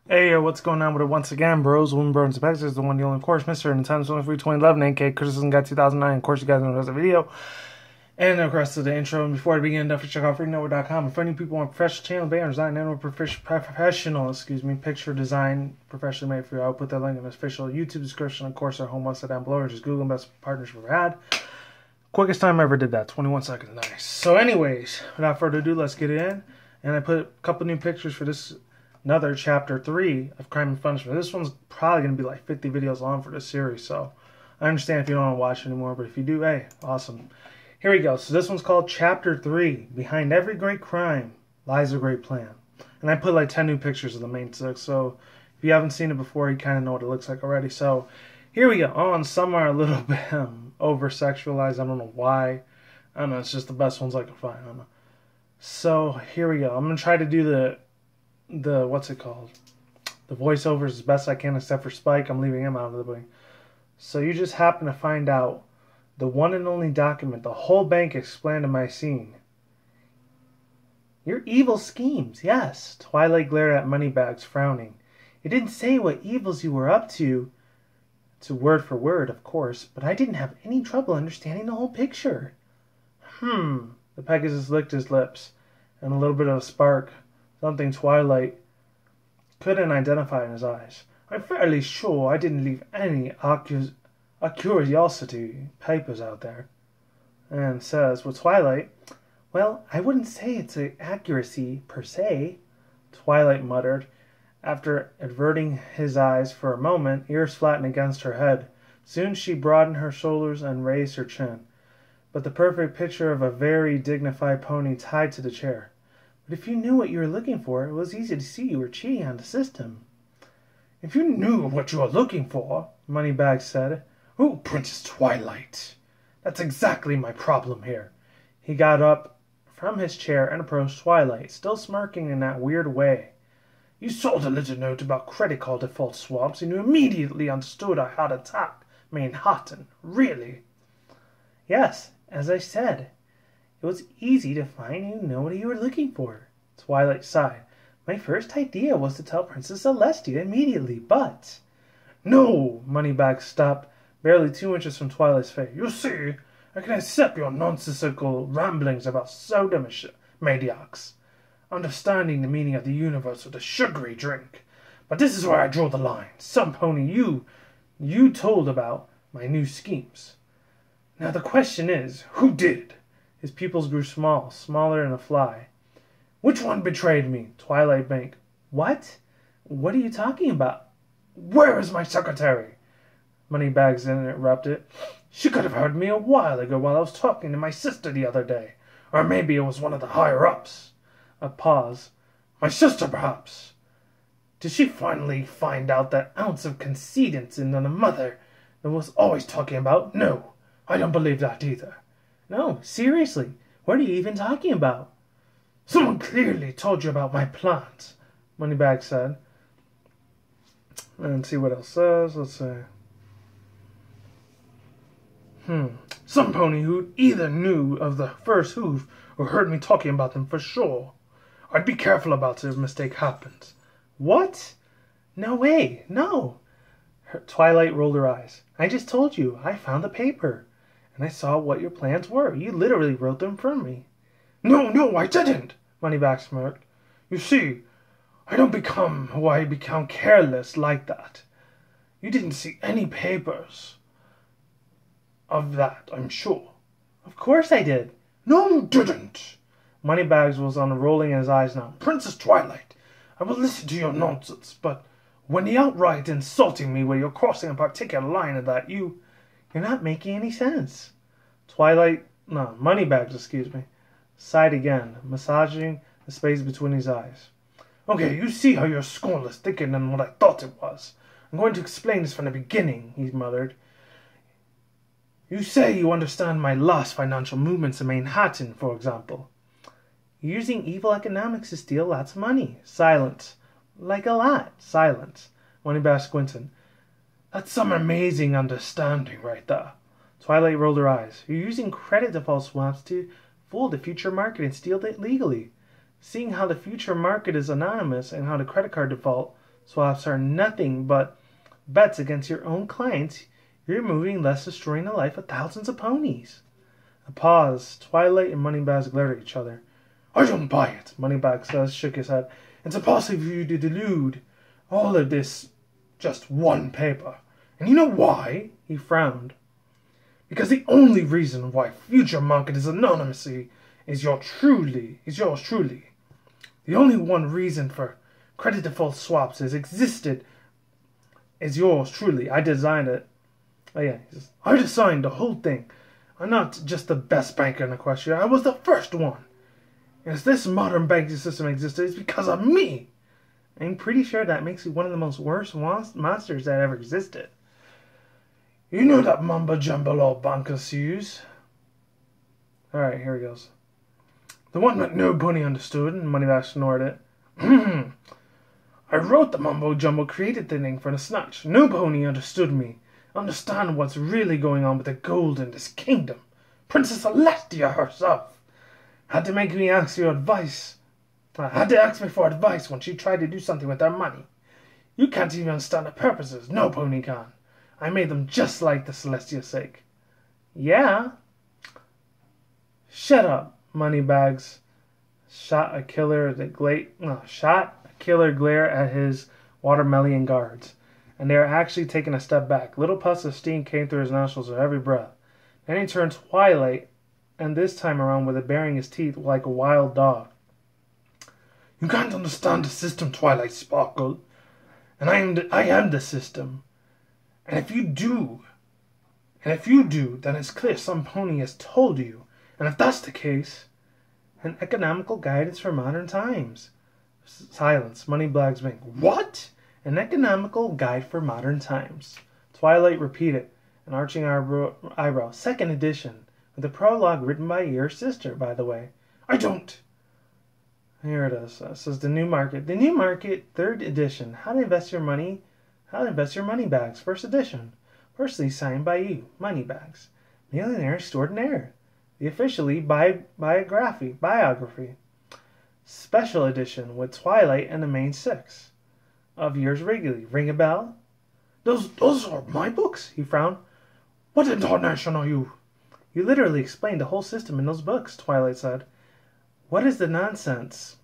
Hey, yo, what's going on with it once again, bros? Women, bros, and pegs is the one, the only, of course, Mr. and the times 23, 2011, aka Criticism Guy 2009. Of course, you guys know the video. And of course, to the intro. And before I begin, don't forget to check out freaknetwork.com. If any people want professional channel banner design and professional picture design professionally made for you, I'll put that link in the official YouTube description. Of course, our home website down below, or just Google best partners we've had. Quickest time I ever did that, 21 seconds. Nice. So, anyways, without further ado, let's get it in. And I put a couple new pictures for this. Another chapter 3 of Crime and Punishment. This one's probably going to be like 50 videos long for this series, so I understand if you don't want to watch anymore, but if you do, hey, awesome. Here we go. So this one's called Chapter 3. Behind every great crime lies a great plan. And I put like 10 new pictures of the main 6, so if you haven't seen it before, you kind of know what it looks like already. So here we go. Oh, and some are a little bit over-sexualized. I don't know why. I don't know. It's just the best ones I can find. I don't know. So here we go. I'm going to try to do the what's it called? The voiceovers as best I can, except for Spike. I'm leaving him out of the way. So you just happen to find out the one and only document the whole bank explained in my scene. Your evil schemes, yes. Twilight glared at Moneybags, frowning. It didn't say what evils you were up to. It's word for word, of course, but I didn't have any trouble understanding the whole picture. The Pegasus licked his lips, and a little bit of a spark. Something Twilight couldn't identify in his eyes. I'm fairly sure I didn't leave any curiosity papers out there. And says, with Twilight, well, I wouldn't say it's an accuracy per se, Twilight muttered, after averting his eyes for a moment, ears flattened against her head. Soon she broadened her shoulders and raised her chin. But the perfect picture of a very dignified pony tied to the chair. But if you knew what you were looking for, it was easy to see you were cheating on the system. If you knew what you were looking for, Moneybags said. Oh, Princess Twilight. That's exactly my problem here. He got up from his chair and approached Twilight, still smirking in that weird way. You saw the little note about credit card default swaps, and you immediately understood I had attacked Manhattan. Really? Yes, as I said. It was easy to find you know what you were looking for. Twilight sighed. My first idea was to tell Princess Celestia immediately, but... No! Moneybags stopped barely 2 inches from Twilight's face. You see, I can accept your nonsensical ramblings about soda maniacs, understanding the meaning of the universe with a sugary drink. But this is where I draw the line. Some pony you told about my new schemes. Now the question is, who did? His pupils grew small, smaller than a fly. Which one betrayed me? Twilight Bank. What? What are you talking about? Where is my secretary? Moneybags interrupted. She could have heard me a while ago while I was talking to my sister the other day. Or maybe it was one of the higher-ups. A pause. My sister, perhaps. Did she finally find out that ounce of concedence in the mother that was always talking about? No, I don't believe that either. No, seriously, what are you even talking about? Someone clearly told you about my plans, Moneybags said. And see what else says. Let's see. Some pony who either knew of the first hoof or heard me talking about them for sure. I'd be careful about it if a mistake happens. What? No way, no. Twilight rolled her eyes. I just told you, I found the paper. And I saw what your plans were. You literally wrote them for me. No, I didn't, Moneybags smirked. You see, I don't become who I become careless like that. You didn't see any papers of that, I'm sure. Of course I did. No, you didn't. Moneybags was on rolling in his eyes now. Princess Twilight, I will listen to your nonsense, but when you're outright insulting me where you're crossing a particular line of that, You're not making any sense. Moneybags, sighed again, massaging the space between his eyes. Okay, you see how you're scornless thicker than what I thought it was. I'm going to explain this from the beginning, he muttered. You say you understand my last financial movements in Manhattan, for example. You're using evil economics to steal lots of money. Silence. Like a lot. Silence. Moneybags squinted. That's some amazing understanding right there. Twilight rolled her eyes. You're using credit default swaps to fool the future market and steal it legally. Seeing how the future market is anonymous and how the credit card default Swaps are nothing but bets against your own clients. You're moving less, destroying the life of thousands of ponies. A pause. Twilight and Moneybags glared at each other. I don't buy it, Moneybags shook his head. It's impossible for you to delude all of this just one paper. And you know why? He frowned. Because the only reason why future market is anonymously is yours truly. The only one reason for credit default swaps is yours truly. I designed it. Oh yeah, he says, I designed the whole thing. I'm not just the best banker in the question. I was the first one. As this modern banking system existed, it's because of me. I'm pretty sure that makes you one of the most worst monsters that ever existed. You know that mumbo jumbo all bankers use. Alright, here he goes. The one that nobody understood, and Moneybags snored it. I wrote the mumbo jumbo, created the thing for the snatch. Nobody understood me. Understand what's really going on with the gold in this kingdom. Princess Celestia herself had to make me ask your advice. Had to ask me for advice when she tried to do something with her money. You can't even understand the purposes. No pony can. I made them just like the Celestia's sake. Yeah? Shut up, Moneybags. Shot a killer glare at his watermelon guards, and they are actually taking a step back. Little puffs of steam came through his nostrils with every breath. Then he turned Twilight, and this time around with it baring his teeth like a wild dog. You can't understand the system, Twilight Sparkle, and I am the system. And if you do, then it's clear some pony has told you. And if that's the case, an economical guidance for modern times. Silence. Moneybags wink. What? An economical guide for modern times. Twilight repeated, an arching eyebrow. Second edition, with a prologue written by your sister, by the way. I don't. Here it is. It says the new market. The new market, third edition. How to invest your money. How to invest your Moneybags. First edition. Personally signed by you, Moneybags. Millionaire extraordinaire. The officially biography. Special edition with Twilight and the main six. Of yours regularly. Ring a bell? Those are my books, he frowned. What intonation are you? You literally explained the whole system in those books, Twilight said. What is the nonsense?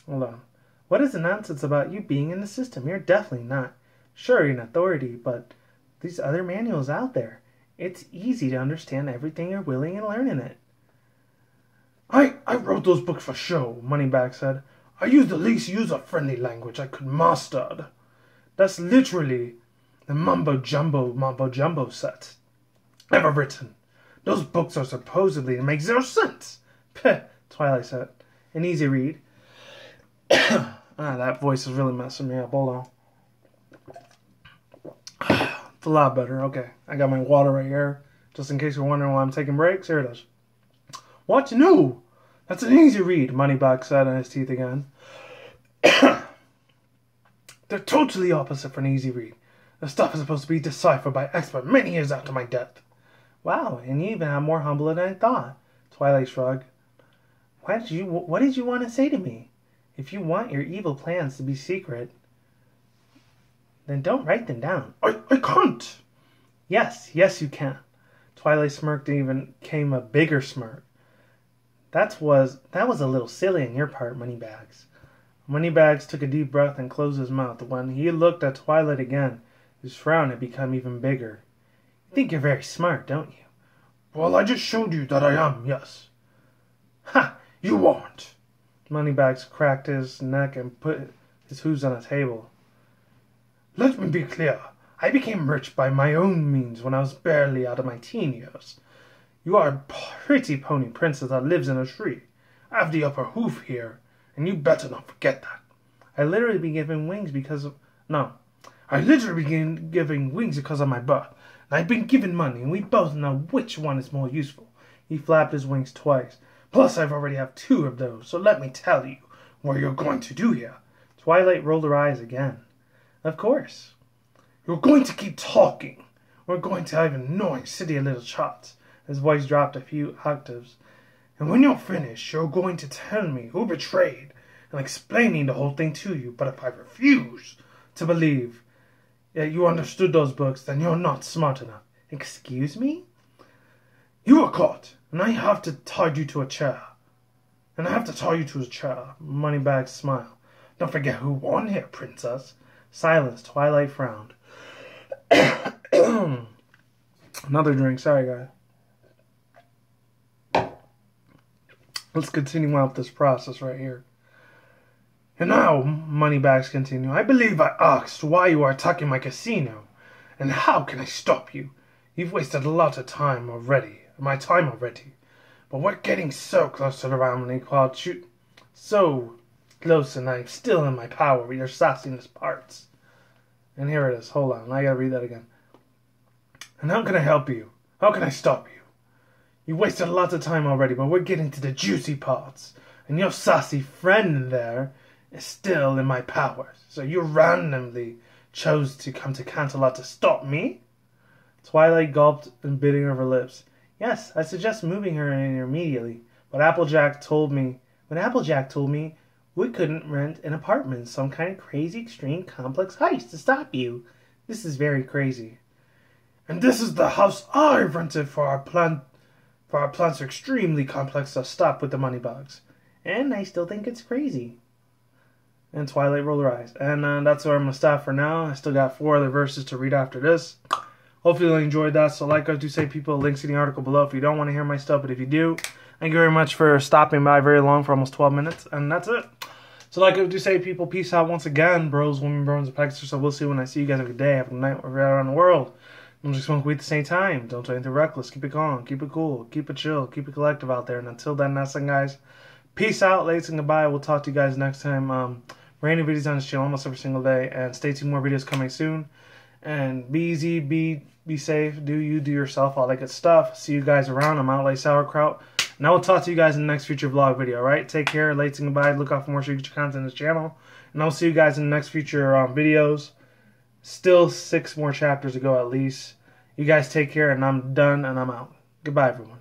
Hold on. What is the nonsense about you being in the system? You're definitely not. Sure, you're an authority, but these other manuals out there. It's easy to understand everything you're willing and learn in it. I wrote those books for show, Moneybags said. I used the least user-friendly language I could master. That's literally the mumbo jumbo set ever written. Those books are supposedly to make 0 sense. Peh, Twilight said. An easy read. That voice is really messing me up. Hold on. It's a lot better. Okay, I got my water right here. Just in case you're wondering why I'm taking breaks, here it is. What? No! That's an easy read, Moneybags said on his teeth again. They're totally opposite for an easy read. The stuff is supposed to be deciphered by experts many years after my death. Wow, and you even have more humble than I thought. Twilight shrugged. What did you want to say to me? If you want your evil plans to be secret, then don't write them down. I can't. Yes, you can. Twilight smirked and even came a bigger smirk. That was a little silly on your part, Moneybags. Moneybags took a deep breath and closed his mouth. When he looked at Twilight again, his frown had become even bigger. You think you're very smart, don't you? Well, I just showed you that I am, yes. Ha! You aren't. Moneybags cracked his neck and put his hooves on the table. Let me be clear. I became rich by my own means when I was barely out of my teen years. You are a pretty pony princess that lives in a tree. I have the upper hoof here, and you better not forget that. I literally began giving wings because of my birth. And I've been given money, and we both know which one is more useful. He flapped his wings twice. Plus, I've already have 2 of those, so let me tell you what you're going to do here. Twilight rolled her eyes again. Of course. You're going to keep talking. We're going to have annoying city of little shots. His voice dropped a few octaves. And when you're finished, you're going to tell me who betrayed and explaining the whole thing to you. But if I refuse to believe that you understood those books, then you're not smart enough. Excuse me? You were caught, and I have to tie you to a chair. And I have to tie you to a chair. Moneybag smiled. Don't forget who won here, princess. Silence. Twilight frowned. Another drink. Sorry, guys. Let's continue on with this process right here. And now, Moneybags continue. I believe I asked why you are attacking my casino. And how can I stop you? You've wasted a lot of time already. My time already. But we're getting so close to the round when they called shoot. So close, and I'm still in my power with your sassiness parts. And here it is. Hold on. I gotta read that again. And how can I help you? How can I stop you? You wasted a lot of time already, but we're getting to the juicy parts. And your sassy friend there is still in my power. So you randomly chose to come to Canterlot to stop me? Twilight gulped and biting her lips. Yes, I suggest moving her in here immediately. But Applejack told me we couldn't rent an apartment, some kind of crazy, extreme, complex heist to stop you. This is very crazy. And this is the house I rented for our plan. For our plans are extremely complex to stop with the Moneybags. And I still think it's crazy. And Twilight rolled her eyes. And that's where I'm going to stop for now. I still got 4 other verses to read after this. Hopefully you enjoyed that. So like I do say, people, links in the article below if you don't want to hear my stuff. But if you do, thank you very much for stopping by very long for almost 12 minutes. And that's it. So like I do say, people, peace out once again. Bros, women, bros, and pegasisters. So we'll see you when I see you guys. Have a good day. Have a good night. Wherever you're around the world. Don't just smoke weed at the same time. Don't do anything reckless. Keep it calm. Keep it cool. Keep it chill. Keep it collective out there. And until then, that's it, guys. Peace out, ladies, and goodbye. We'll talk to you guys next time. Brand new videos on this channel almost every single day. And stay tuned, more videos coming soon. And be easy, be safe, do you, do yourself, all that good stuff. See you guys around. I'm out like sauerkraut. And I will talk to you guys in the next future vlog video, alright? Take care, ladies, and goodbye. Look out for more future content on this channel. And I'll see you guys in the next future videos. Still 6 more chapters to go at least. You guys take care, and I'm done, and I'm out. Goodbye, everyone.